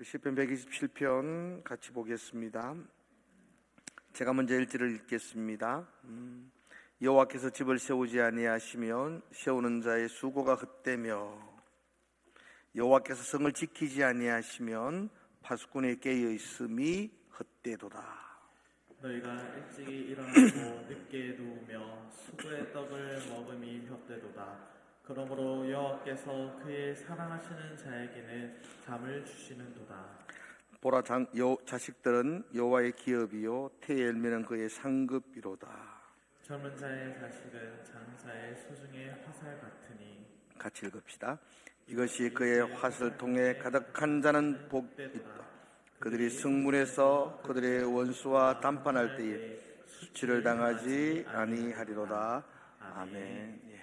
시편 127편 같이 보겠습니다. 제가 먼저 1절을 읽겠습니다. 여호와께서 집을 세우지 아니하시면 세우는 자의 수고가 헛되며 여호와께서 성을 지키지 아니하시면 파수꾼의 깨어 있음이 헛되도다. 너희가 일찍이 일어나고 늦게 누우며 수고의 떡을 먹음이 헛되도다. 그러므로 여호와께서 그의 사랑하시는 자에게는 잠을 주시는도다. 보라, 자식들은 여호와의 기업이요 태의 열매는 그의 상급이로다. 젊은 자의 자식은 장사의 소중의 화살 같으니. 같이 읽읍시다. 이것이 그의 화살통에 가득한 자는 복이 있다. 그들이 승문에서 그들의 원수와 담판할 때에 수치를 당하지 아니하리로다. 아멘.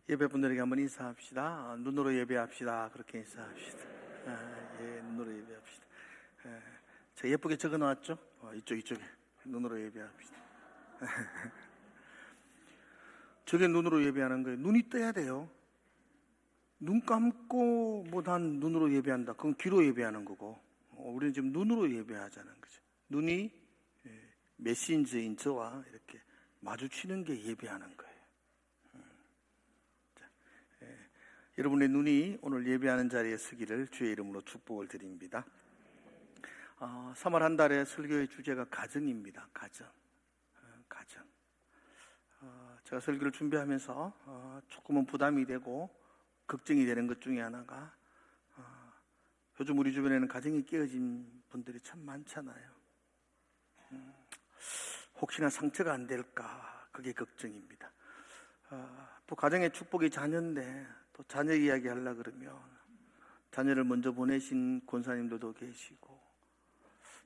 예배분들에게 한번 인사합시다. 눈으로 예배합시다. 그렇게 인사합시다. 눈으로 예배합시다. 자, 예쁘게 적어 놓았죠? 이쪽에 눈으로 예배합시다. 저게 눈으로 예배하는 거예요. 눈이 떠야 돼요. 눈 감고 난 눈으로 예배한다. 그건 귀로 예배하는 거고, 우리는 지금 눈으로 예배하자는 거죠. 눈이 메신저인 저와 이렇게 마주치는 게 예배하는 거예요. 여러분의 눈이 오늘 예배하는 자리에 서기를 주의 이름으로 축복을 드립니다. 3월 한 달의 설교의 주제가 가정입니다. 가정. 제가 설교를 준비하면서 조금은 부담이 되고 걱정이 되는 것 중에 하나가 요즘 우리 주변에는 가정이 깨어진 분들이 참 많잖아요. 혹시나 상처가 안 될까, 그게 걱정입니다. 또 가정의 축복이 자녀인데 또 자녀 이야기 하려고 그러면 자녀를 먼저 보내신 권사님들도 계시고,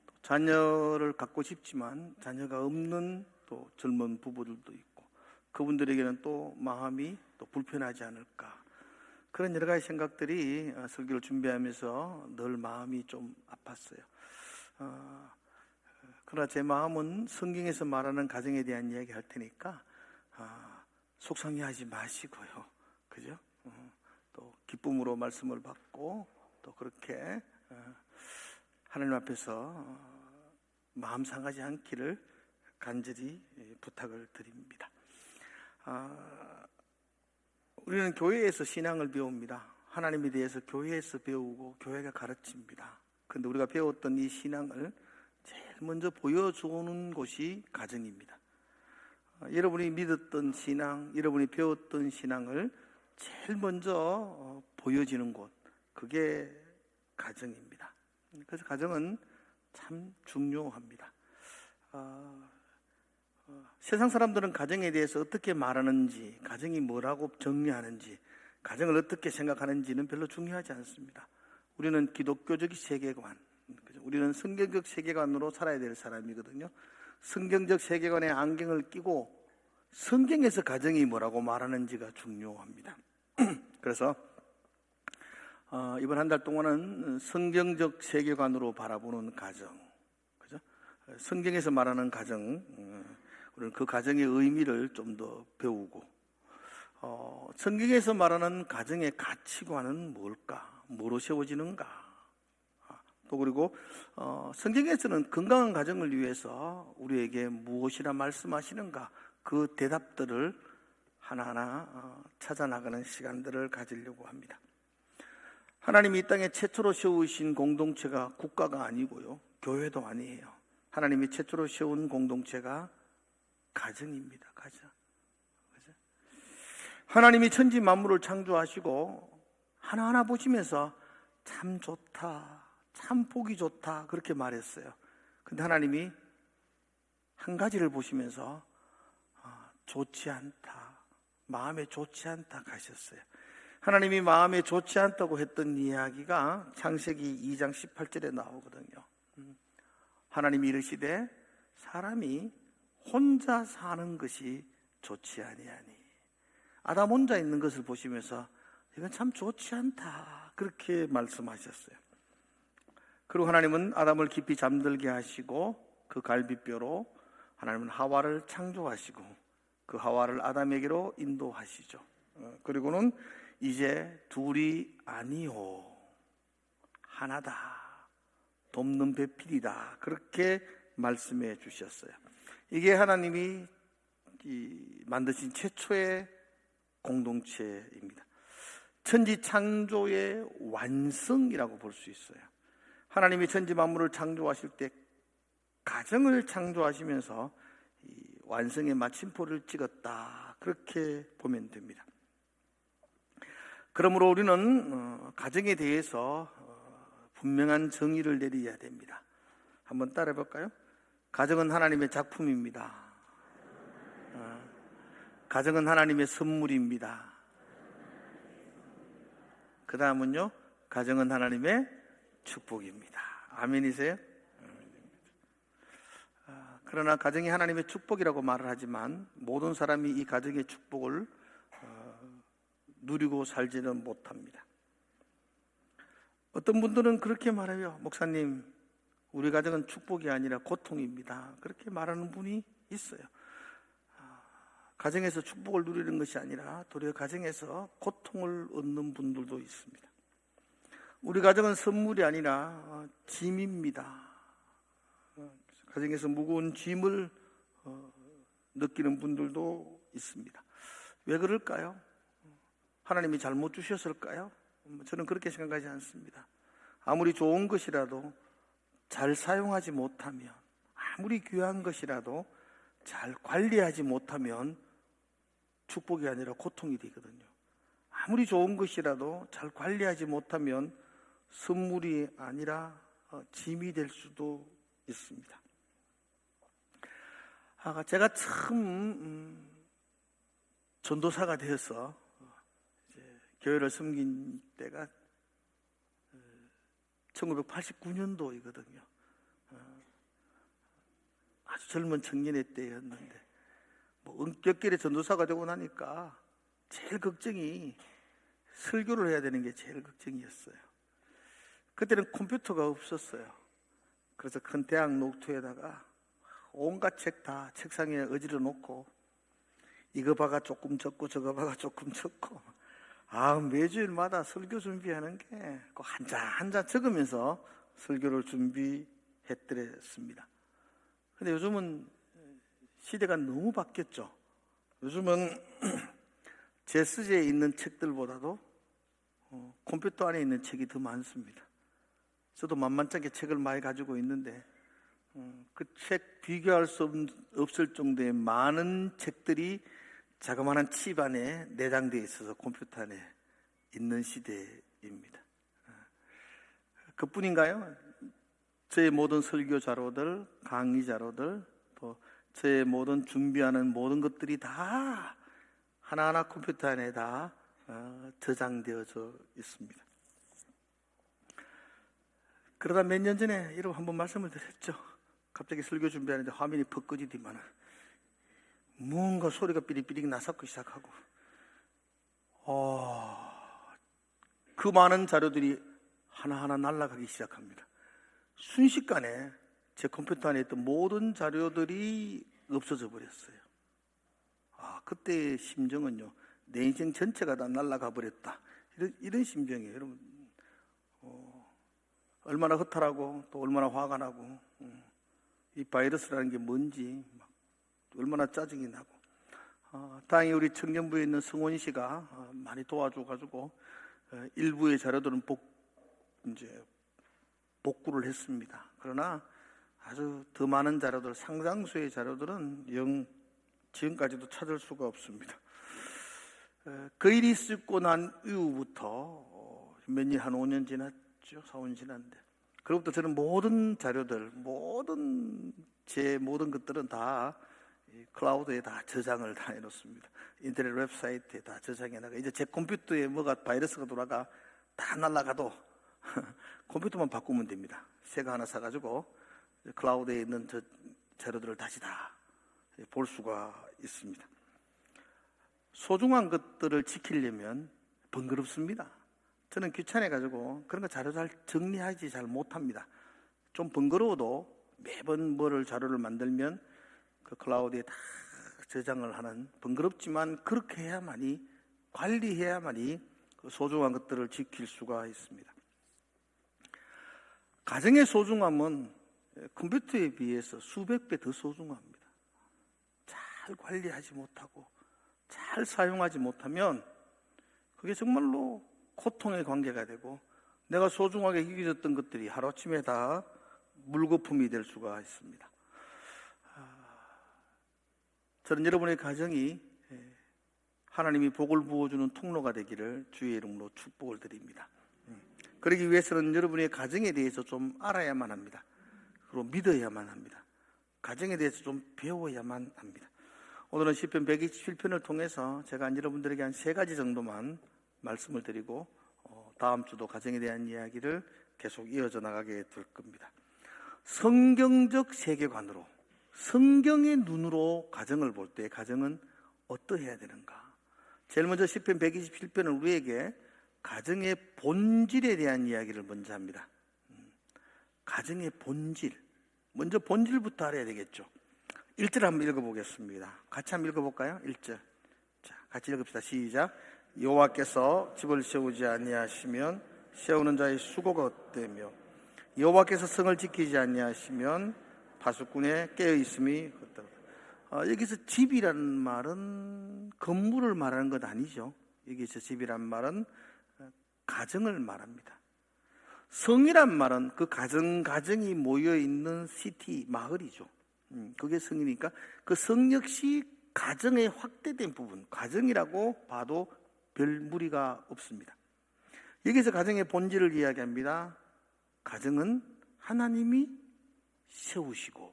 또 자녀를 갖고 싶지만 자녀가 없는 또 젊은 부부들도 있고, 그분들에게는 또 마음이 또 불편하지 않을까, 그런 여러 가지 생각들이 설교를 준비하면서 늘 마음이 좀 아팠어요. 그러나 제 마음은 성경에서 말하는 가정에 대한 이야기 할 테니까 속상해하지 마시고요. 그죠? 또 기쁨으로 말씀을 받고 또 그렇게 하나님 앞에서 마음 상하지 않기를 간절히 부탁을 드립니다. 우리는 교회에서 신앙을 배웁니다. 하나님에 대해서 교회에서 배우고 교회가 가르칩니다. 그런데 우리가 배웠던 이 신앙을 제일 먼저 보여주는 곳이 가정입니다. 여러분이 믿었던 신앙, 여러분이 배웠던 신앙을 제일 먼저 보여지는 곳, 그게 가정입니다. 그래서 가정은 참 중요합니다. 세상 사람들은 가정에 대해서 어떻게 말하는지, 가정이 뭐라고 정리하는지, 가정을 어떻게 생각하는지는 별로 중요하지 않습니다. 우리는 기독교적 세계관, 우리는 성경적 세계관으로 살아야 될 사람이거든요. 성경적 세계관에 안경을 끼고 성경에서 가정이 뭐라고 말하는지가 중요합니다. 그래서 이번 한 달 동안은 성경적 세계관으로 바라보는 가정, 그죠? 성경에서 말하는 가정, 우리는 그 가정의 의미를 좀 더 배우고, 성경에서 말하는 가정의 가치관은 뭘까? 뭐로 세워지는가? 또 그리고 성경에서는 건강한 가정을 위해서 우리에게 무엇이나 말씀하시는가? 그 대답들을 하나하나 찾아 나가는 시간들을 가지려고 합니다. 하나님이 이 땅에 최초로 세우신 공동체가 국가가 아니고요, 교회도 아니에요. 하나님이 최초로 세운 공동체가 가정입니다. 가정. 하나님이 천지 만물을 창조하시고 하나하나 보시면서 참 좋다, 참 보기 좋다, 그렇게 말했어요. 근데 하나님이 한 가지를 보시면서 좋지 않다, 마음에 좋지 않다 가셨어요. 하나님이 마음에 좋지 않다고 했던 이야기가 창세기 2장 18절에 나오거든요. 하나님이 이르시되 사람이 혼자 사는 것이 좋지 아니하니. 아담 혼자 있는 것을 보시면서 이건 참 좋지 않다, 그렇게 말씀하셨어요. 그리고 하나님은 아담을 깊이 잠들게 하시고 그 갈비뼈로 하나님은 하와를 창조하시고 그 하와를 아담에게로 인도하시죠. 그리고는 이제 둘이 아니요, 하나다. 돕는 배필이다. 그렇게 말씀해 주셨어요. 이게 하나님이 만드신 최초의 공동체입니다. 천지 창조의 완성이라고 볼 수 있어요. 하나님이 천지 만물을 창조하실 때 가정을 창조하시면서 완성의 마침표를 찍었다. 그렇게 보면 됩니다. 그러므로 우리는 가정에 대해서 분명한 정의를 내려야 됩니다. 한번 따라해 볼까요? 가정은 하나님의 작품입니다. 가정은 하나님의 선물입니다. 그 다음은요, 가정은 하나님의 축복입니다. 아멘이세요? 그러나 가정이 하나님의 축복이라고 말을 하지만 모든 사람이 이 가정의 축복을 누리고 살지는 못합니다. 어떤 분들은 그렇게 말해요. 목사님, 우리 가정은 축복이 아니라 고통입니다. 그렇게 말하는 분이 있어요. 가정에서 축복을 누리는 것이 아니라 도리어 가정에서 고통을 얻는 분들도 있습니다. 우리 가정은 선물이 아니라 짐입니다. 가정에서 무거운 짐을 느끼는 분들도 있습니다. 왜 그럴까요? 하나님이 잘못 주셨을까요? 저는 그렇게 생각하지 않습니다. 아무리 좋은 것이라도 잘 사용하지 못하면, 아무리 귀한 것이라도 잘 관리하지 못하면 축복이 아니라 고통이 되거든요. 아무리 좋은 것이라도 잘 관리하지 못하면 선물이 아니라 짐이 될 수도 있습니다. 제가 처음 전도사가 되어서 교회를 섬긴 때가 1989년도이거든요. 아주 젊은 청년의 때였는데 은격결에 전도사가 되고 나니까 제일 걱정이 설교를 해야 되는 게 제일 걱정이었어요. 그때는 컴퓨터가 없었어요. 그래서 큰 대학 노트에다가 온갖 책 다 책상에 어지러 놓고 이거 봐가 조금 적고 저거 봐가 조금 적고 매주일마다 설교 준비하는 게 한 장 한 장 적으면서 설교를 준비했더랬습니다. 근데 요즘은 시대가 너무 바뀌었죠. 요즘은 제 서재에 있는 책들보다도 컴퓨터 안에 있는 책이 더 많습니다. 저도 만만찮게 책을 많이 가지고 있는데 그 책 비교할 수 없을 정도의 많은 책들이 자그마한 칩 안에 내장되어 있어서 컴퓨터 안에 있는 시대입니다. 그뿐인가요? 저의 모든 설교 자료들, 강의 자료들, 또 저의 모든 준비하는 모든 것들이 다 하나하나 컴퓨터 안에 다 저장되어져 있습니다. 그러다 몇 년 전에 여러분 한번 말씀을 드렸죠. 갑자기 설교 준비하는데 화면이 퍽 꺼지더만 뭔가 소리가 삐릭삐릭 나서기 시작하고 그 많은 자료들이 하나하나 날아가기 시작합니다. 순식간에 제 컴퓨터 안에 있던 모든 자료들이 없어져 버렸어요. 그때의 심정은요, 내 인생 전체가 다 날아가 버렸다. 이런 심정이에요. 여러분, 얼마나 허탈하고 또 얼마나 화가 나고 이 바이러스라는 게 뭔지 얼마나 짜증이 나고 다행히 우리 청년부에 있는 성원 씨가 많이 도와줘가지고 일부의 자료들은 복구를 했습니다. 그러나 아주 더 많은 자료들, 상당수의 자료들은 지금까지도 찾을 수가 없습니다. 그 일이 있고 난 이후부터 몇 년, 한 5년 지났죠. 4, 5년 지났는데 그로부터 저는 모든 자료들, 제 모든 것들은 다 클라우드에 다 저장을 다 해놓습니다. 인터넷 웹사이트에 다 저장해놔가 이제 제 컴퓨터에 뭐가 바이러스가 돌아가 다 날아가도 컴퓨터만 바꾸면 됩니다. 새 거 하나 사가지고 클라우드에 있는 저 자료들을 다시 다 볼 수가 있습니다. 소중한 것들을 지키려면 번거롭습니다. 저는 귀찮아가지고 그런 거 자료 잘 정리하지 잘 못합니다. 좀 번거로워도 매번 자료를 만들면 그 클라우드에 다 저장을 하는, 번거롭지만 그렇게 해야만이, 관리해야만이 그 소중한 것들을 지킬 수가 있습니다. 가정의 소중함은 컴퓨터에 비해서 수백 배 더 소중합니다. 잘 관리하지 못하고 잘 사용하지 못하면 그게 정말로 고통의 관계가 되고 내가 소중하게 여겨졌던 것들이 하루아침에 다 물거품이 될 수가 있습니다. 저는 여러분의 가정이 하나님이 복을 부어주는 통로가 되기를 주의 이름으로 축복을 드립니다. 그러기 위해서는 여러분의 가정에 대해서 좀 알아야만 합니다. 그리고 믿어야만 합니다. 가정에 대해서 좀 배워야만 합니다. 오늘은 시편 127편을 통해서 제가 여러분들에게 한 3가지 정도만 말씀을 드리고 다음 주도 가정에 대한 이야기를 계속 이어져 나가게 될 겁니다. 성경적 세계관으로, 성경의 눈으로 가정을 볼 때 가정은 어떠해야 되는가? 제일 먼저 시편 127편은 우리에게 가정의 본질에 대한 이야기를 먼저 합니다. 가정의 본질, 먼저 본질부터 알아야 되겠죠. 1절 한번 읽어보겠습니다. 같이 한번 읽어볼까요? 1절. 자, 같이 읽읍시다. 시작. 여호와께서 집을 세우지 아니하시면 세우는 자의 수고가 헛되며 여호와께서 성을 지키지 아니하시면 파수꾼의 깨어 있음이 헛되다. 여기서 집이라는 말은 건물을 말하는 것 아니죠. 여기서 집이란 말은 가정을 말합니다. 성이란 말은 그 가정이 모여있는 시티, 마을이죠. 그게 성이니까 그 성 역시 가정의 확대된 부분, 가정이라고 봐도 별 무리가 없습니다. 여기서 가정의 본질을 이야기합니다. 가정은 하나님이 세우시고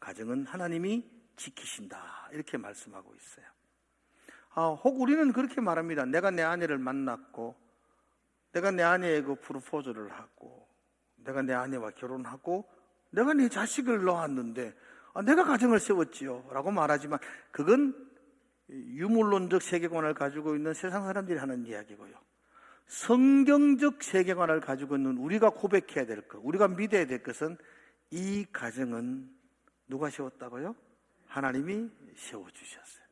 가정은 하나님이 지키신다, 이렇게 말씀하고 있어요. 혹 우리는 그렇게 말합니다. 내가 내 아내를 만났고 내가 내 아내의 그 프로포즈를 하고 내가 내 아내와 결혼하고 내가 내 자식을 낳았는데 내가 가정을 세웠지요 라고 말하지만 그건 유물론적 세계관을 가지고 있는 세상 사람들이 하는 이야기고요. 성경적 세계관을 가지고 있는 우리가 고백해야 될 것, 우리가 믿어야 될 것은 이 가정은 누가 세웠다고요? 하나님이 세워주셨어요.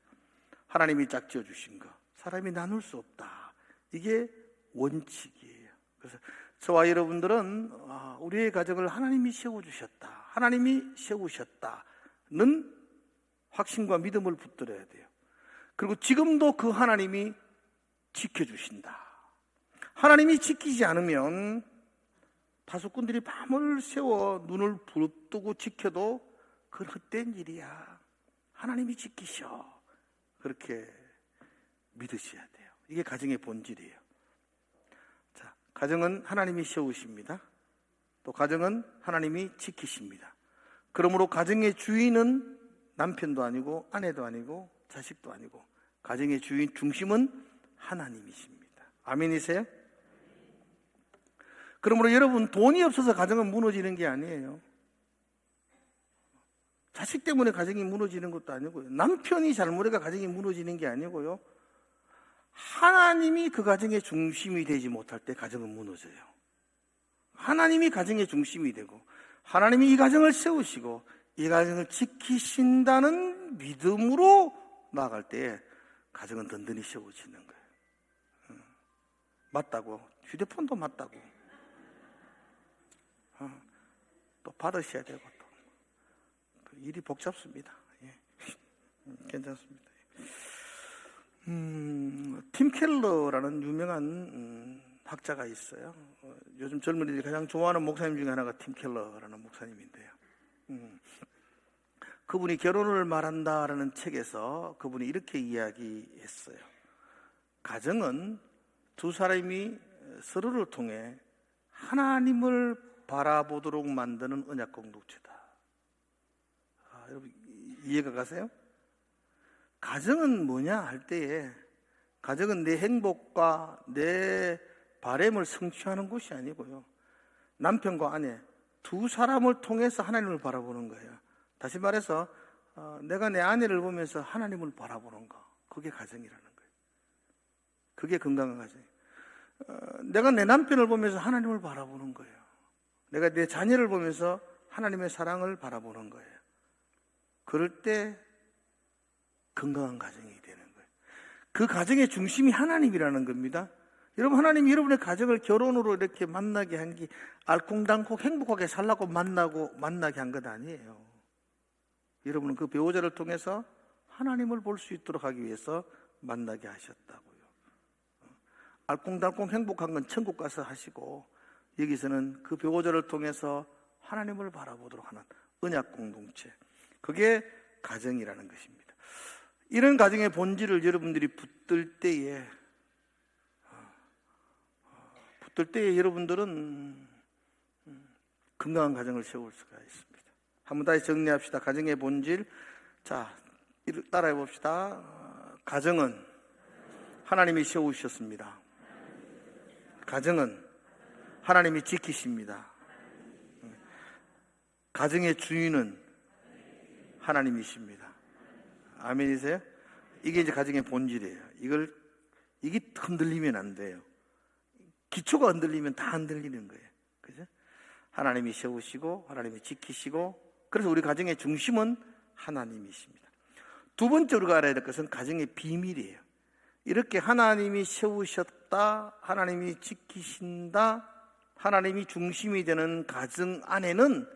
하나님이 짝지어 주신 것, 사람이 나눌 수 없다. 이게 원칙이에요. 그래서 저와 여러분들은 우리의 가정을 하나님이 세워주셨다, 하나님이 세우셨다는 확신과 믿음을 붙들어야 돼요. 그리고 지금도 그 하나님이 지켜주신다. 하나님이 지키지 않으면 파수꾼들이 밤을 새워 눈을 부릅뜨고 지켜도 그건 헛된 일이야. 하나님이 지키셔. 그렇게 믿으셔야 돼요. 이게 가정의 본질이에요. 자, 가정은 하나님이 세우십니다. 또 가정은 하나님이 지키십니다. 그러므로 가정의 주인은 남편도 아니고 아내도 아니고 자식도 아니고 가정의 주인 중심은 하나님이십니다. 아멘이세요? 그러므로 여러분, 돈이 없어서 가정은 무너지는 게 아니에요. 자식 때문에 가정이 무너지는 것도 아니고요. 남편이 잘못해가 가정이 무너지는 게 아니고요. 하나님이 그 가정의 중심이 되지 못할 때 가정은 무너져요. 하나님이 가정의 중심이 되고 하나님이 이 가정을 세우시고 이 가정을 지키신다는 믿음으로 나아갈 때 가정은 든든히 세워지는 거예요. 맞다고, 휴대폰도 맞다고, 또 받으셔야 되고 또 일이 복잡습니다. 예. 괜찮습니다. 팀 켈러라는 유명한 학자가 있어요. 요즘 젊은이들이 가장 좋아하는 목사님 중에 하나가 팀 켈러라는 목사님인데요. 그분이 결혼을 말한다라는 책에서 그분이 이렇게 이야기했어요. 가정은 두 사람이 서로를 통해 하나님을 바라보도록 만드는 언약 공동체다. 여러분 이해가 가세요? 가정은 뭐냐 할 때에 가정은 내 행복과 내 바람을 성취하는 곳이 아니고요. 남편과 아내 두 사람을 통해서 하나님을 바라보는 거예요. 다시 말해서 내가 내 아내를 보면서 하나님을 바라보는 거, 그게 가정이라는 거예요. 그게 건강한 가정이에요. 내가 내 남편을 보면서 하나님을 바라보는 거예요. 내가 내 자녀를 보면서 하나님의 사랑을 바라보는 거예요. 그럴 때 건강한 가정이 되는 거예요. 그 가정의 중심이 하나님이라는 겁니다. 여러분, 하나님이 여러분의 가정을 결혼으로 이렇게 만나게 한 게 알콩달콩 행복하게 살라고 만나게 한 것 아니에요. 여러분은 그 배우자를 통해서 하나님을 볼 수 있도록 하기 위해서 만나게 하셨다고요. 알콩달콩 행복한 건 천국 가서 하시고, 여기서는 그 배우자를 통해서 하나님을 바라보도록 하는 언약 공동체, 그게 가정이라는 것입니다. 이런 가정의 본질을 여러분들이 붙들 때에 여러분들은 건강한 가정을 세울 수가 있습니다. 한번 다시 정리합시다. 가정의 본질. 자, 따라해 봅시다. 가정은 하나님이 세우셨습니다. 가정은 하나님이 지키십니다. 가정의 주인은 하나님이십니다. 아멘이세요? 이게 이제 가정의 본질이에요. 이게 흔들리면 안 돼요. 기초가 흔들리면 다 흔들리는 거예요. 그죠? 하나님이 세우시고, 하나님이 지키시고, 그래서 우리 가정의 중심은 하나님이십니다. 두 번째로 알아야 될 것은 가정의 비밀이에요. 이렇게 하나님이 세우셨다, 하나님이 지키신다, 하나님이 중심이 되는 가정 안에는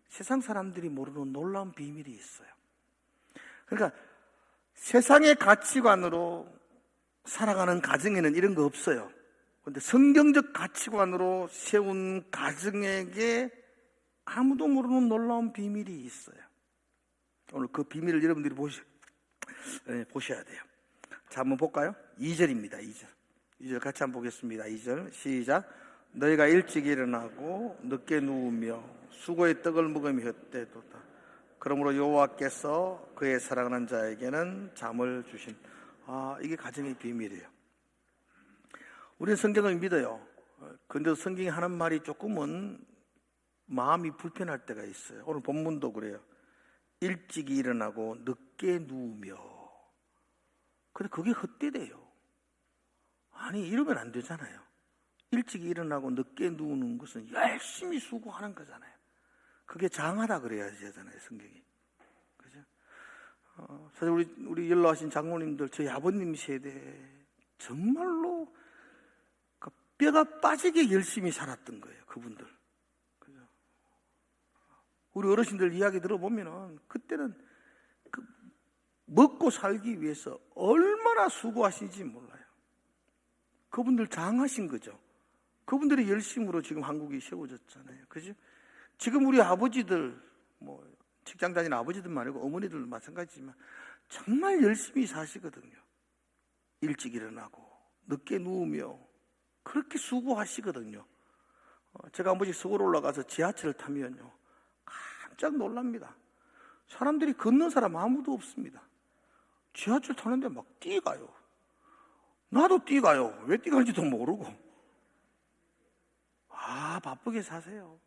세상 사람들이 모르는 놀라운 비밀이 있어요. 그러니까 세상의 가치관으로 살아가는 가정에는 이런 거 없어요. 그런데 성경적 가치관으로 세운 가정에게 아무도 모르는 놀라운 비밀이 있어요. 오늘 그 비밀을 여러분들이 보셔야 돼요. 자, 한번 볼까요? 2절입니다. 2절 같이 한번 보겠습니다. 2절 시작. 너희가 일찍 일어나고 늦게 누우며 수고의 떡을 먹으며 헛되도다. 그러므로 여호와께서 그의 사랑하는 자에게는 잠을 주신. 이게 가정의 비밀이에요. 우리는 성경을 믿어요. 그런데 성경이 하는 말이 조금은 마음이 불편할 때가 있어요. 오늘 본문도 그래요. 일찍 일어나고 늦게 누우며. 근데 그게 헛되대요. 아니, 이러면 안 되잖아요. 일찍 일어나고 늦게 누우는 것은 열심히 수고하는 거잖아요. 그게 장하다 그래야 되잖아요, 성경이. 그죠? 사실 우리 연로하신 장모님들, 저희 아버님 세대 정말로 뼈가 빠지게 열심히 살았던 거예요, 그분들. 그죠? 우리 어르신들 이야기 들어보면은 그때는 먹고 살기 위해서 얼마나 수고하신지 몰라요. 그분들 장하신 거죠. 그분들의 열심으로 지금 한국이 세워졌잖아요. 그죠? 지금 우리 아버지들, 직장 다니는 아버지들 말고 어머니들 마찬가지지만 정말 열심히 사시거든요. 일찍 일어나고 늦게 누우며 그렇게 수고하시거든요. 제가 한 번씩 서울 올라가서 지하철을 타면요, 깜짝 놀랍니다. 사람들이 걷는 사람 아무도 없습니다. 지하철 타는데 막 뛰가요. 나도 뛰가요. 왜 뛰가는지도 모르고. 바쁘게 사세요.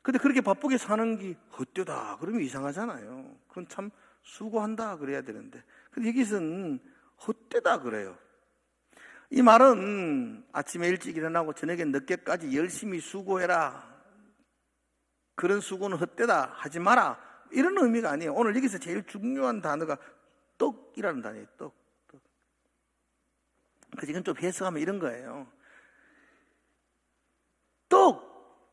근데 그렇게 바쁘게 사는 게 헛되다 그러면 이상하잖아요. 그건 참 수고한다 그래야 되는데, 근데 여기서는 헛되다 그래요. 이 말은 아침에 일찍 일어나고 저녁에 늦게까지 열심히 수고해라, 그런 수고는 헛되다, 하지 마라, 이런 의미가 아니에요. 오늘 여기서 제일 중요한 단어가 떡이라는 단어예요. 떡. 그래서 이건 좀 해석하면 이런 거예요.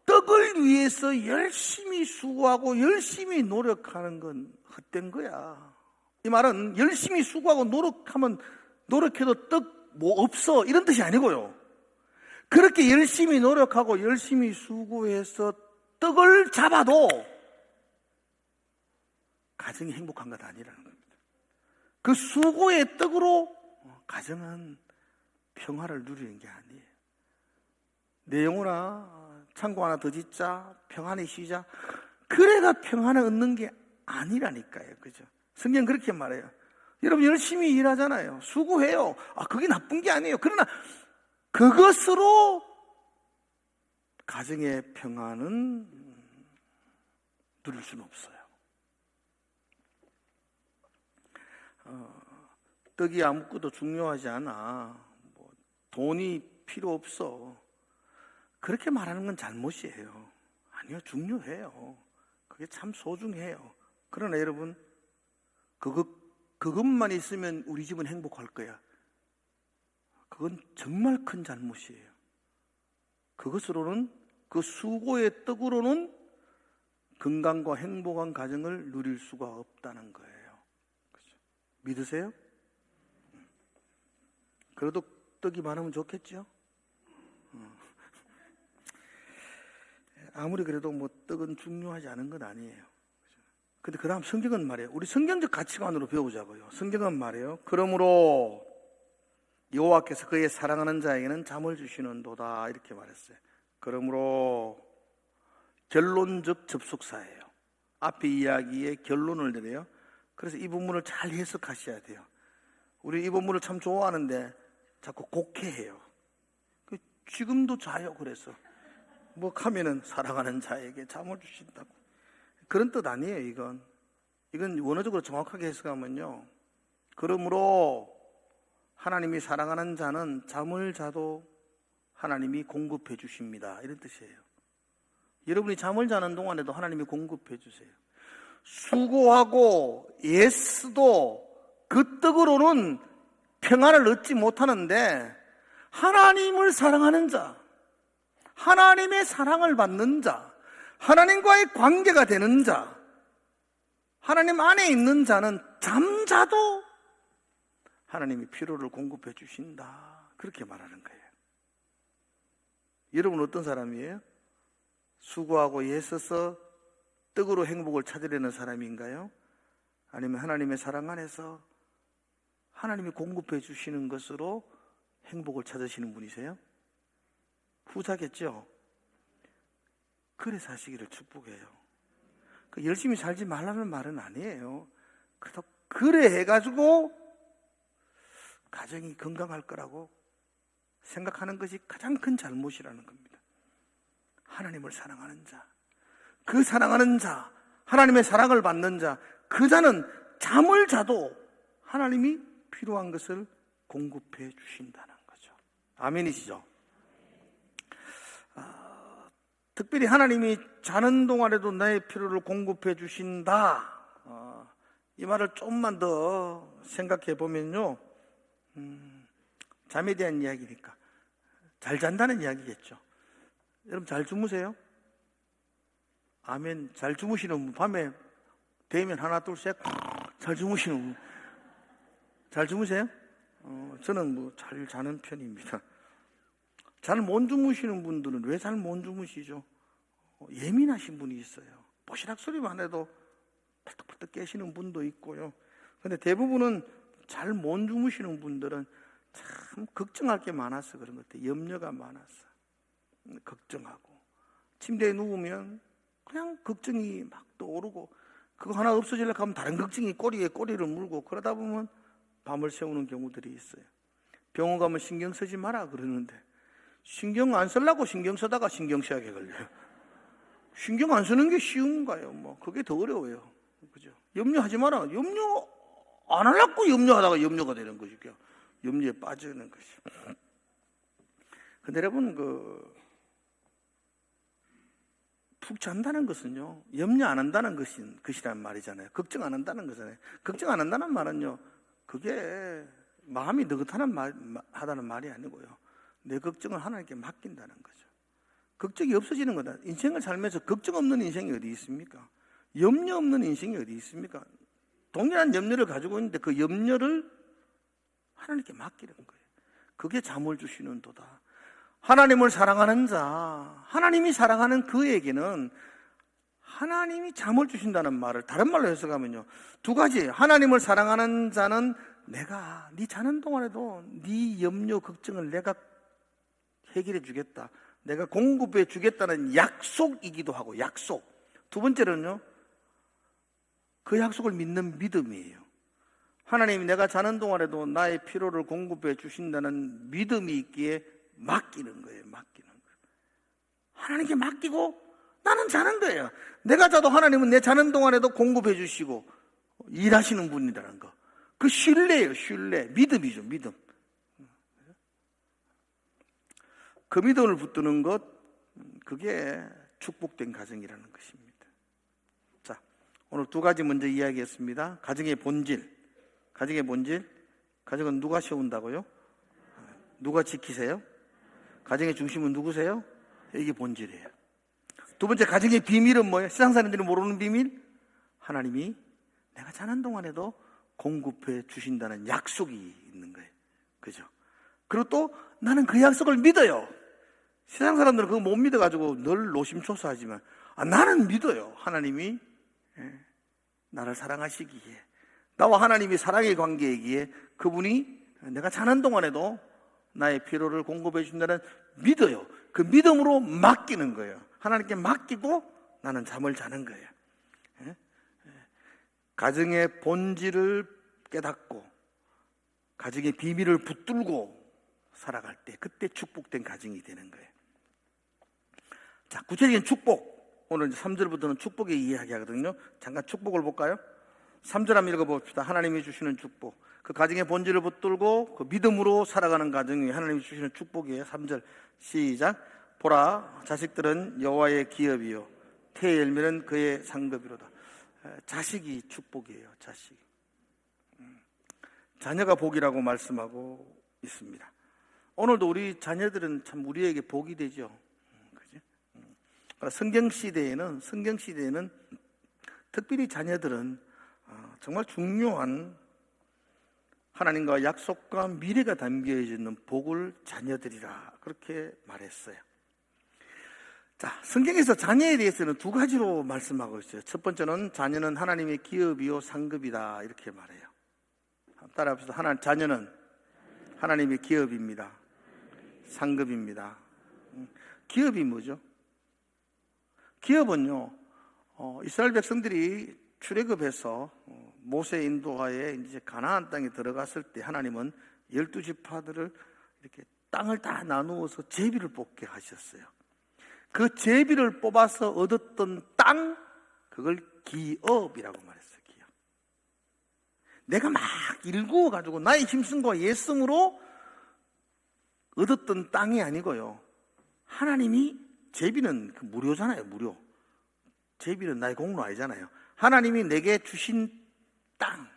떡을 위해서 열심히 수고하고 열심히 노력하는 건 헛된 거야. 이 말은 열심히 수고하고 노력해도 떡 없어, 이런 뜻이 아니고요. 그렇게 열심히 노력하고 열심히 수고해서 떡을 잡아도 가정이 행복한 것 아니라는 겁니다. 그 수고의 떡으로 가정은 평화를 누리는 게 아니에요. 내 영혼아 창고 하나 더 짓자, 평안히 쉬자, 그래가 평안을 얻는 게 아니라니까요. 그죠? 성경 그렇게 말해요. 여러분 열심히 일하잖아요. 수고해요. 그게 나쁜 게 아니에요. 그러나 그것으로 가정의 평안은 누릴 수는 없어요. 떡이 아무것도 중요하지 않아, 돈이 필요 없어, 그렇게 말하는 건 잘못이에요. 아니요, 중요해요. 그게 참 소중해요. 그러나 여러분, 그것만 있으면 우리 집은 행복할 거야, 그건 정말 큰 잘못이에요. 그것으로는, 그 수고의 떡으로는 건강과 행복한 가정을 누릴 수가 없다는 거예요. 그렇죠? 믿으세요? 그래도 떡이 많으면 좋겠죠? 아무리 그래도 뭐 떡은 중요하지 않은 건 아니에요. 근데 그 다음 성경은 말이에요. 우리 성경적 가치관으로 배우자고요. 성경은 말이에요. 그러므로 여호와께서 그의 사랑하는 자에게는 잠을 주시는도다, 이렇게 말했어요. 그러므로 결론적 접속사예요. 앞에 이야기의 결론을 내려요. 그래서 이 본문을 잘 해석하셔야 돼요. 우리 이 본문을 참 좋아하는데 자꾸 곡해해요. 지금도 자요. 그래서 뭐 하면은 사랑하는 자에게 잠을 주신다고. 그런 뜻 아니에요. 이건 원어적으로 정확하게 해석하면요, 그러므로 하나님이 사랑하는 자는 잠을 자도 하나님이 공급해 주십니다, 이런 뜻이에요. 여러분이 잠을 자는 동안에도 하나님이 공급해 주세요. 수고하고 애쓰도 그 떡으로는 평안을 얻지 못하는데, 하나님을 사랑하는 자, 하나님의 사랑을 받는 자, 하나님과의 관계가 되는 자, 하나님 안에 있는 자는 잠자도 하나님이 피로를 공급해 주신다, 그렇게 말하는 거예요. 여러분 어떤 사람이에요? 수고하고 애써서 떡으로 행복을 찾으려는 사람인가요? 아니면 하나님의 사랑 안에서 하나님이 공급해 주시는 것으로 행복을 찾으시는 분이세요? 후자겠죠? 그래 사시기를 축복해요. 열심히 살지 말라는 말은 아니에요. 그래도 그래 해가지고 가정이 건강할 거라고 생각하는 것이 가장 큰 잘못이라는 겁니다. 하나님을 사랑하는 자, 그 사랑하는 자, 하나님의 사랑을 받는 자, 그 자는 잠을 자도 하나님이 필요한 것을 공급해 주신다는 거죠. 아멘이시죠? 특별히 하나님이 자는 동안에도 나의 필요를 공급해 주신다, 이 말을 좀만 더 생각해 보면요, 잠에 대한 이야기니까 잘 잔다는 이야기겠죠. 여러분 잘 주무세요? 아멘. 잘 주무시는 분, 밤에 되면 하나 둘 셋 잘 주무시는 분, 잘 주무세요? 저는 뭐 잘 자는 편입니다. 잘 못 주무시는 분들은 왜 잘 못 주무시죠? 예민하신 분이 있어요. 보시락 소리만 해도 펄떡펄떡 깨시는 분도 있고요. 근데 대부분은 잘 못 주무시는 분들은 참 걱정할 게 많아서 그런 것 같아요. 염려가 많아서 걱정하고, 침대에 누우면 그냥 걱정이 막 떠오르고, 그거 하나 없어지려고 하면 다른 걱정이 꼬리에 꼬리를 물고, 그러다 보면 밤을 새우는 경우들이 있어요. 병원 가면 신경 쓰지 마라 그러는데 신경 안 쓰려고 신경 쓰다가 신경쇠약에 걸려요. 신경 안 쓰는 게 쉬운가요? 뭐 그게 더 어려워요. 그죠? 염려하지 마라. 염려 안 하려고 염려하다가 염려가 되는 것이죠. 염려에 빠지는 것이. 근데 여러분, 푹 잔다는 것은요, 염려 안 한다는 것이란 말이잖아요. 걱정 안 한다는 거잖아요. 걱정 안 한다는 말은요, 그게 마음이 느긋하다는 말이 아니고요, 내 걱정을 하나님께 맡긴다는 거죠. 걱정이 없어지는 거다. 인생을 살면서 걱정 없는 인생이 어디 있습니까? 염려 없는 인생이 어디 있습니까? 동일한 염려를 가지고 있는데 그 염려를 하나님께 맡기는 거예요. 그게 잠을 주시는 도다. 하나님을 사랑하는 자, 하나님이 사랑하는 그에게는 하나님이 잠을 주신다는 말을 다른 말로 해석하면요, 두 가지. 하나님을 사랑하는 자는 내가 네 자는 동안에도 네 염려 걱정을 내가 해결해 주겠다, 내가 공급해 주겠다는 약속이기도 하고, 약속. 두 번째로는요, 그 약속을 믿는 믿음이에요. 하나님이 내가 자는 동안에도 나의 필요를 공급해 주신다는 믿음이 있기에 맡기는 거예요. 맡기는 거예요. 하나님께 맡기고 나는 자는 거예요. 내가 자도 하나님은 내 자는 동안에도 공급해 주시고 일하시는 분이라는 거. 그 신뢰예요. 신뢰. 믿음이죠. 믿음. 그 믿음을 붙드는 것, 그게 축복된 가정이라는 것입니다. 자, 오늘 두 가지 먼저 이야기했습니다. 가정의 본질. 가정의 본질. 가정은 누가 세운다고요? 누가 지키세요? 가정의 중심은 누구세요? 이게 본질이에요. 두 번째, 가정의 비밀은 뭐예요? 세상 사람들이 모르는 비밀? 하나님이 내가 자는 동안에도 공급해 주신다는 약속이 있는 거예요. 그죠? 그리고 또 나는 그 약속을 믿어요. 세상 사람들은 그거 못 믿어가지고 늘 노심초사하지만 나는 믿어요. 하나님이 나를 사랑하시기에, 나와 하나님이 사랑의 관계이기에 그분이 내가 자는 동안에도 나의 필요를 공급해 준다는 믿어요. 그 믿음으로 맡기는 거예요. 하나님께 맡기고 나는 잠을 자는 거예요. 가정의 본질을 깨닫고 가정의 비밀을 붙들고 살아갈 때, 그때 축복된 가정이 되는 거예요. 자, 구체적인 축복. 오늘 3절부터는 축복의 이야기하거든요. 잠깐 축복을 볼까요? 3절 한번 읽어봅시다. 하나님이 주시는 축복. 그 가정의 본질을 붙들고 그 믿음으로 살아가는 가정이 하나님이 주시는 축복이에요. 3절 시작. 보라, 자식들은 여호와의 기업이요 태의 열매는 그의 상급이로다. 자식이 축복이에요. 자식. 자녀가 복이라고 말씀하고 있습니다. 오늘도 우리 자녀들은 참 우리에게 복이 되죠. 그죠? 성경시대에는 특별히 자녀들은 정말 중요한 하나님과 약속과 미래가 담겨 있는 복을 자녀들이라 그렇게 말했어요. 자, 성경에서 자녀에 대해서는 두 가지로 말씀하고 있어요. 첫 번째는 자녀는 하나님의 기업이요 상급이다 이렇게 말해요. 따라합시다. 자녀는 하나님의 기업입니다. 상급입니다. 기업이 뭐죠? 기업은요, 이스라엘 백성들이 출애굽해서 모세 인도하에 이제 가나안 땅에 들어갔을 때 하나님은 12지파들을 이렇게 땅을 다 나누어서 제비를 뽑게 하셨어요. 그 제비를 뽑아서 얻었던 땅, 그걸 기업이라고 말했어요. 기업. 내가 막 일구어가지고 나의 힘씀과 예씀으로 얻었던 땅이 아니고요, 하나님이, 제비는 무료잖아요. 무료. 제비는 나의 공로 아니잖아요. 하나님이 내게 주신 땅,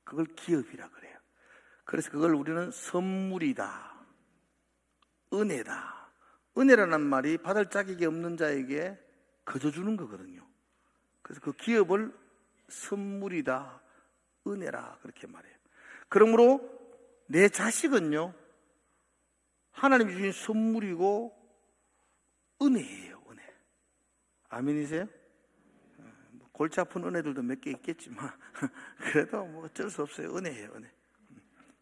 그걸 기업이라 그래요. 그래서 그걸 우리는 선물이다, 은혜다. 은혜라는 말이 받을 자격이 없는 자에게 거저 주는 거거든요. 그래서 그 기업을 선물이다, 은혜라 그렇게 말해요. 그러므로 내 자식은요, 하나님이 주신 선물이고 은혜예요. 은혜. 아멘이세요? 골치 아픈 은혜들도 몇 개 있겠지만 그래도 뭐 어쩔 수 없어요. 은혜예요. 은혜.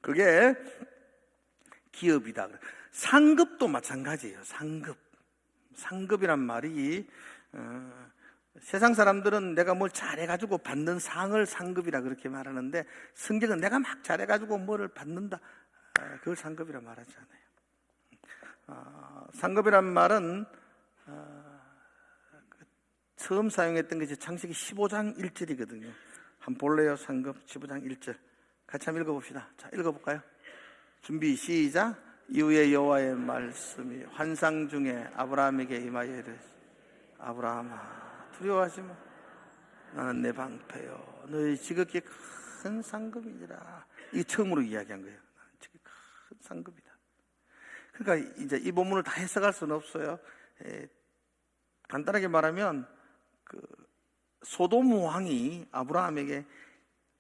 그게 기업이다. 상급도 마찬가지예요. 상급이란 말이 세상 사람들은 내가 뭘 잘해가지고 받는 상을 상급이라 그렇게 말하는데, 성경은 내가 막 잘해가지고 뭐를 받는다, 그걸 상급이라 말하지 않아요. 상급이란 말은 처음 사용했던 것이 창세기 15장 1절이거든요. 한번 볼래요? 상급 15장 1절 같이 한번 읽어봅시다. 자, 읽어볼까요? 준비 시작. 이후에 여호와의 말씀이 환상 중에 아브라함에게 임하여 이르시되, 아브라함아 두려워하지 마. 나는 내 방패요 너희 지극히 큰 상급이니라. 이게 처음으로 이야기한 거예요. 나는 지극히 큰 상급이다. 그러니까 이제 이 본문을 다 해석할 수는 없어요. 간단하게 말하면 소돔 왕이 아브라함에게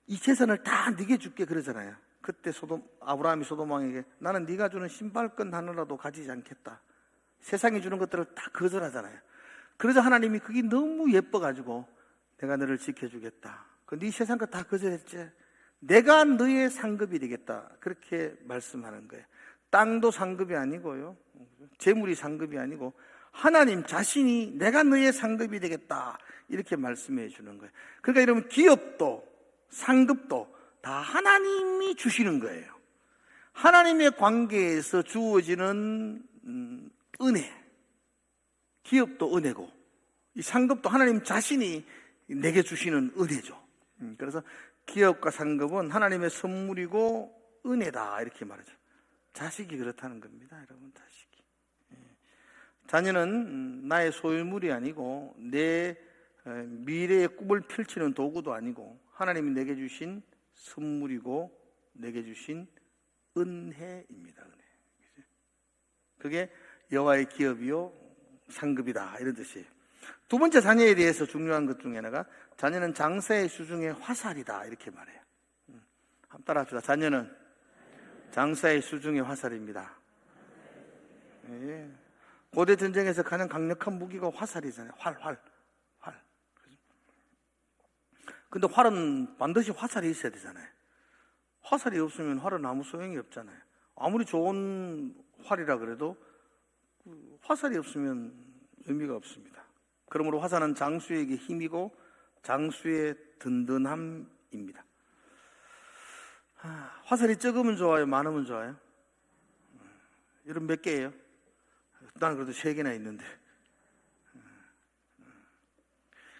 이 재산을 다 네게 줄게 그러잖아요. 그때 아브라함이 소돔 왕에게 나는 네가 주는 신발끈 하나라도 가지지 않겠다. 세상이 주는 것들을 다 거절하잖아요. 그래서 하나님이 그게 너무 예뻐가지고 내가 너를 지켜주겠다. 네 세상 것 다 거절했지. 내가 너의 상급이 되겠다. 그렇게 말씀하는 거예요. 땅도 상급이 아니고요, 재물이 상급이 아니고 하나님 자신이 내가 너의 상급이 되겠다 이렇게 말씀해 주는 거예요. 그러니까 여러분, 기업도 상급도 다 하나님이 주시는 거예요. 하나님의 관계에서 주어지는 은혜. 기업도 은혜고 이 상급도 하나님 자신이 내게 주시는 은혜죠. 그래서 기업과 상급은 하나님의 선물이고 은혜다 이렇게 말하죠. 자식이 그렇다는 겁니다. 여러분, 자식이. 자녀는 나의 소유물이 아니고 내 미래의 꿈을 펼치는 도구도 아니고 하나님이 내게 주신 선물이고 내게 주신 은혜입니다. 은혜. 그게 여호와의 기업이요 상급이다, 이런 뜻이에요. 두 번째 자녀에 대해서 중요한 것 중에 하나가 자녀는 장사의 수중의 화살이다, 이렇게 말해요. 한번 따라합시다. 자녀는 장사의 수중의 화살입니다. 예. 고대 전쟁에서 가장 강력한 무기가 화살이잖아요. 활. 근데 활은 반드시 화살이 있어야 되잖아요. 화살이 없으면 활은 아무 소용이 없잖아요. 아무리 좋은 활이라 그래도 화살이 없으면 의미가 없습니다. 그러므로 화살은 장수에게 힘이고 장수의 든든함입니다. 화살이 적으면 좋아요? 많으면 좋아요? 여러분 몇 개예요? 나는 그래도 3개나 있는데.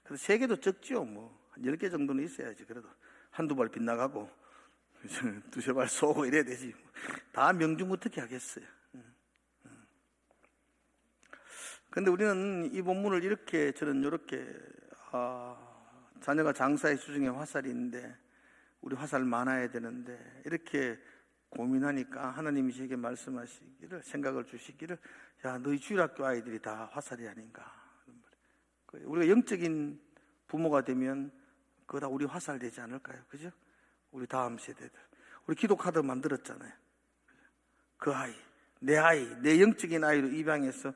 그래도 3개도 적지요. 뭐 한 10개 정도는 있어야지. 그래도 한두 발 빗나가고 두세 발 쏘고 이래야 되지. 다 명중 어떻게 하겠어요? 근데 우리는 이 본문을 저는 이렇게 자녀가 장사의 수중에 화살이 있는데 우리 화살 많아야 되는데 이렇게 고민하니까 하나님이 저에게 말씀하시기를, 생각을 주시기를, 야, 너희 주일학교 아이들이 다 화살이 아닌가. 우리가 영적인 부모가 되면 그거 다 우리 화살 되지 않을까요? 그죠? 우리 다음 세대들. 우리 기도 카드 만들었잖아요. 그 아이, 내 영적인 아이로 입양해서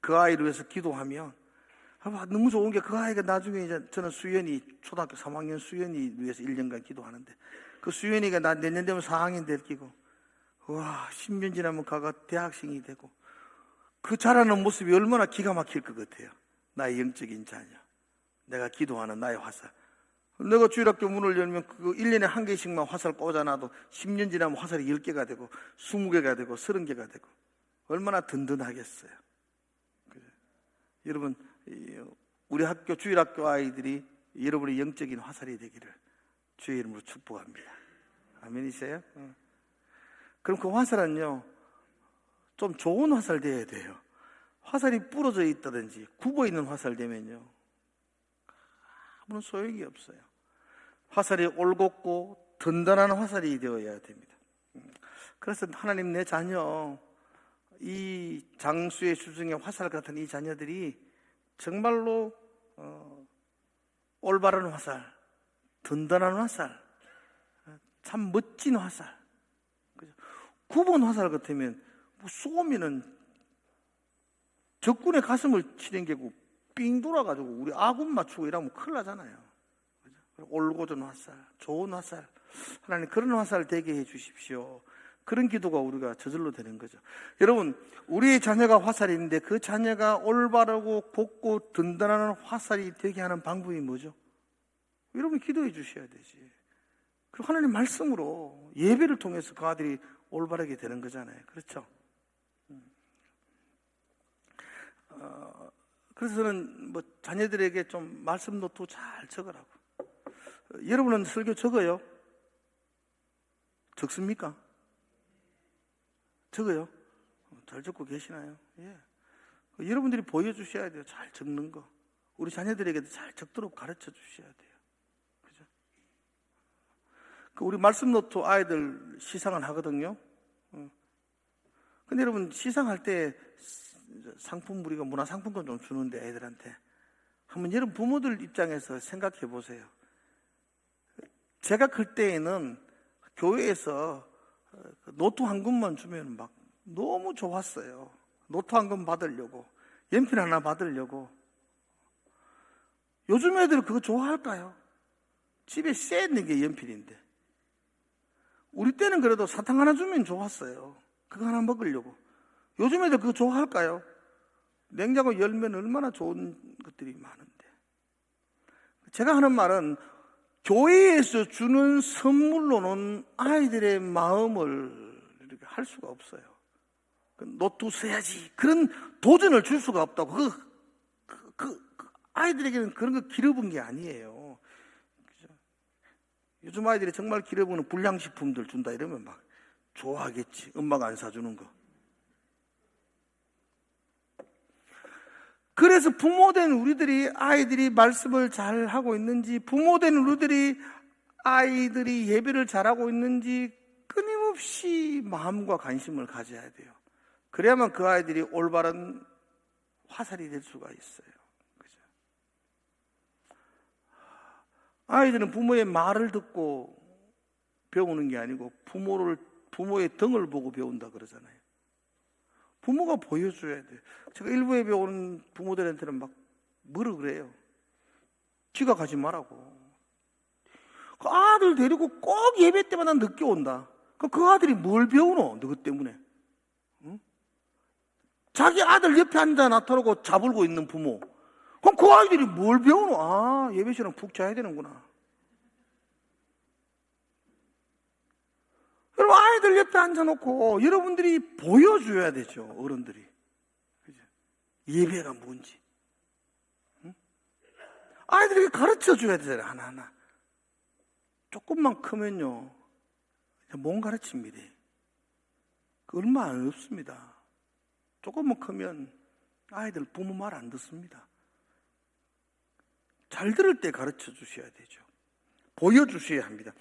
그 아이를 위해서 기도하면 너무 좋은 게 그 아이가 나중에 이제 저는 초등학교 3학년 수연이 위해서 1년간 기도하는데 그 수연이가 내년 되면 4학년 될 끼고 10년 지나면 가가 대학생이 되고 그 자라는 모습이 얼마나 기가 막힐 것 같아요. 나의 영적인 자녀, 내가 기도하는 나의 화살. 내가 주일학교 문을 열면 그 1년에 1개씩만 화살 꽂아놔도 10년 지나면 화살이 10개가 되고 20개가 되고 30개가 되고 얼마나 든든하겠어요. 여러분, 우리 학교 주일학교 아이들이 여러분의 영적인 화살이 되기를 주의 이름으로 축복합니다. 아멘이세요? 그럼 그 화살은요 좀 좋은 화살 되어야 돼요. 화살이 부러져 있다든지 굽어 있는 화살 되면요 아무런 소용이 없어요. 화살이 올곧고 든든한 화살이 되어야 됩니다. 그래서 하나님, 내 자녀, 이 장수의 수중의 화살 같은 이 자녀들이 정말로 올바른 화살, 든든한 화살, 참 멋진 화살, 굽은 화살 같으면 쏘면은 적군의 가슴을 치댕기고 삥 돌아가지고 우리 아군 맞추고 이러면 큰일 나잖아요. 올곧은 화살, 좋은 화살, 하나님 그런 화살 되게 해 주십시오. 그런 기도가 우리가 저절로 되는 거죠. 여러분, 우리의 자녀가 화살이 있는데 그 자녀가 올바르고 곱고 든든한 화살이 되게 하는 방법이 뭐죠? 여러분 기도해 주셔야 되지. 그 하나님 말씀으로 예배를 통해서 그 아들이 올바르게 되는 거잖아요. 그렇죠? 그래서 저는 자녀들에게 좀 말씀 노트 잘 적으라고. 여러분은 설교 적어요? 적습니까? 적어요? 잘 적고 계시나요? 예. 여러분들이 보여주셔야 돼요. 잘 적는 거. 우리 자녀들에게도 잘 적도록 가르쳐 주셔야 돼요. 그죠? 우리 말씀 노트 아이들 시상을 하거든요. 근데 여러분, 시상할 때 상품, 우리가 문화상품권 좀 주는데 애들한테 한번 여러분 부모들 입장에서 생각해 보세요. 제가 클 때에는 교회에서 노트 한 권만 주면 막 너무 좋았어요. 노트 한 권 받으려고, 연필 하나 받으려고. 요즘 애들 그거 좋아할까요? 집에 쇠 있는 게 연필인데. 우리 때는 그래도 사탕 하나 주면 좋았어요. 그거 하나 먹으려고. 요즘 애들 그거 좋아할까요? 냉장고 열면 얼마나 좋은 것들이 많은데. 제가 하는 말은 교회에서 주는 선물로는 아이들의 마음을 이렇게 할 수가 없어요. 노트 써야지, 그런 도전을 줄 수가 없다고. 아이들에게는 그런 거 길어본 게 아니에요. 그죠? 요즘 아이들이 정말 길어보는 불량식품들 준다 이러면 막 좋아하겠지. 엄마가 안 사주는 거. 그래서 부모된 우리들이 아이들이 말씀을 잘 하고 있는지, 부모된 우리들이 아이들이 예배를 잘하고 있는지 끊임없이 끊임없이 마음과 관심을 가져야 돼요. 그래야만 그 아이들이 올바른 화살이 될 수가 있어요. 그죠? 아이들은 부모의 말을 듣고 배우는 게 아니고 부모의 등을 보고 배운다 그러잖아요. 부모가 보여줘야 돼요. 제가 일부에 배우는 부모들한테는 막 뭐라 그래요? 지가 가지 말라고. 그 아들 데리고 꼭 예배 때마다 늦게 온다. 그 아들이 뭘 배우노? 너희 때문에. 응? 자기 아들 옆에 앉아 나타나고 자불고 있는 부모. 그럼 그 아이들이 뭘 배우노? 아, 예배 시간 푹 자야 되는구나. 여러분, 아이들 옆에 앉아놓고 여러분들이 보여줘야 되죠, 어른들이. 그죠? 예배가 뭔지. 응? 아이들에게 가르쳐 줘야 되잖아요, 하나하나. 조금만 크면요, 못 가르칩니다. 얼마 안 없습니다. 조금만 크면 아이들 부모 말 안 듣습니다. 잘 들을 때 가르쳐 주셔야 되죠. 보여주셔야 합니다.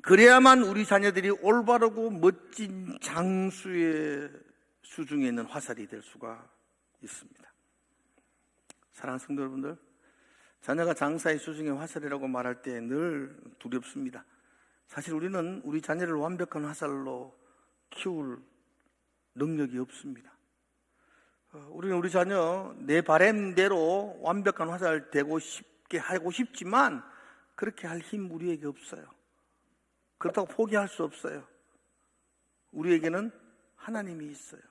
그래야만 우리 자녀들이 올바르고 멋진 장수의 수중에 있는 화살이 될 수가 있습니다. 사랑하는 성도 여러분들, 자녀가 장사의 수중의 화살이라고 말할 때 늘 두렵습니다. 사실 우리는 우리 자녀를 완벽한 화살로 키울 능력이 없습니다. 우리는 우리 자녀 내 바램대로 완벽한 화살 되고 싶게 하고 싶지만 그렇게 할 힘 우리에게 없어요. 그렇다고 포기할 수 없어요. 우리에게는 하나님이 있어요.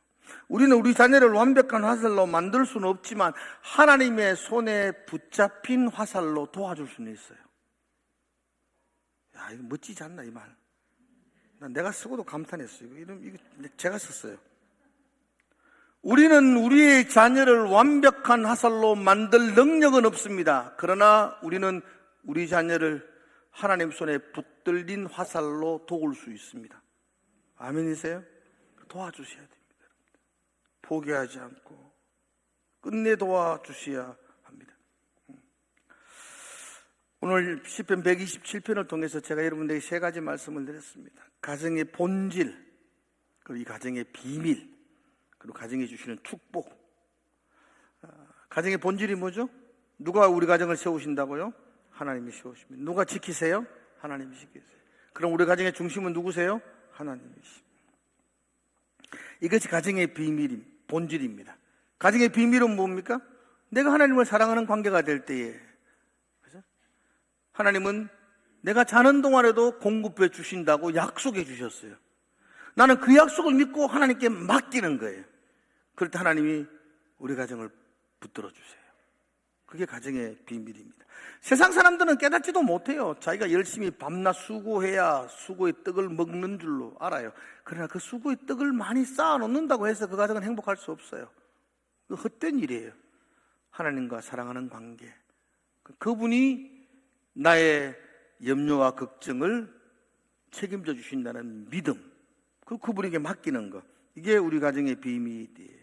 우리는 우리 자녀를 완벽한 화살로 만들 수는 없지만 하나님의 손에 붙잡힌 화살로 도와줄 수는 있어요. 야, 이거 멋지지 않나, 이 말? 내가 쓰고도 감탄했어요. 이거 제가 썼어요. 우리는 우리의 자녀를 완벽한 화살로 만들 능력은 없습니다. 그러나 우리는 우리 자녀를 하나님 손에 붙들린 화살로 도울 수 있습니다. 아멘이세요? 도와주셔야 됩니다. 포기하지 않고 끝내 도와주셔야 합니다. 오늘 시편 127편을 통해서 제가 여러분들에게 세 가지 말씀을 드렸습니다. 가정의 본질, 그리고 이 가정의 비밀, 그리고 가정이 주시는 축복. 가정의 본질이 뭐죠? 누가 우리 가정을 세우신다고요? 하나님이 세우십니다. 누가 지키세요? 하나님이 지키세요. 그럼 우리 가정의 중심은 누구세요? 하나님이십니다. 이것이 가정의 비밀, 본질입니다. 가정의 비밀은 뭡니까? 내가 하나님을 사랑하는 관계가 될 때에, 그죠? 하나님은 내가 자는 동안에도 공급해 주신다고 약속해 주셨어요. 나는 그 약속을 믿고 하나님께 맡기는 거예요. 그럴 때 하나님이 우리 가정을 붙들어 주세요. 그게 가정의 비밀입니다. 세상 사람들은 깨닫지도 못해요. 자기가 열심히 밤낮 수고해야 수고의 떡을 먹는 줄로 알아요. 그러나 그 수고의 떡을 많이 쌓아놓는다고 해서 그 가정은 행복할 수 없어요. 그 헛된 일이에요. 하나님과 사랑하는 관계, 그분이 나의 염려와 걱정을 책임져 주신다는 믿음, 그분에게 맡기는 것, 이게 우리 가정의 비밀이에요.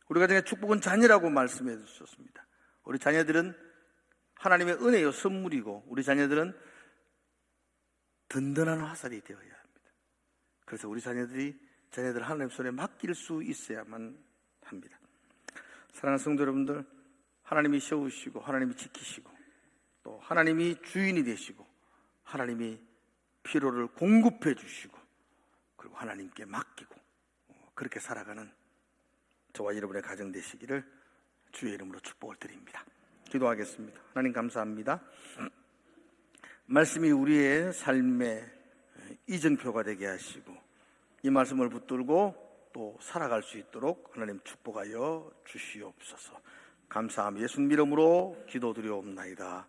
우리 가정의 축복은 자녀라고 말씀해 주셨습니다. 우리 자녀들은 하나님의 은혜요, 선물이고, 우리 자녀들은 든든한 화살이 되어야 합니다. 그래서 우리 자녀들 하나님 손에 맡길 수 있어야만 합니다. 사랑하는 성도 여러분들, 하나님이 세우시고 하나님이 지키시고 또 하나님이 주인이 되시고 하나님이 필요를 공급해 주시고 그리고 하나님께 맡기고 그렇게 살아가는 저와 여러분의 가정 되시기를 주의 이름으로 축복을 드립니다. 기도하겠습니다. 하나님 감사합니다. 말씀이 우리의 삶의 이정표가 되게 하시고 이 말씀을 붙들고 또 살아갈 수 있도록 하나님 축복하여 주시옵소서. 감사함 예수님 이름으로 기도드리옵나이다.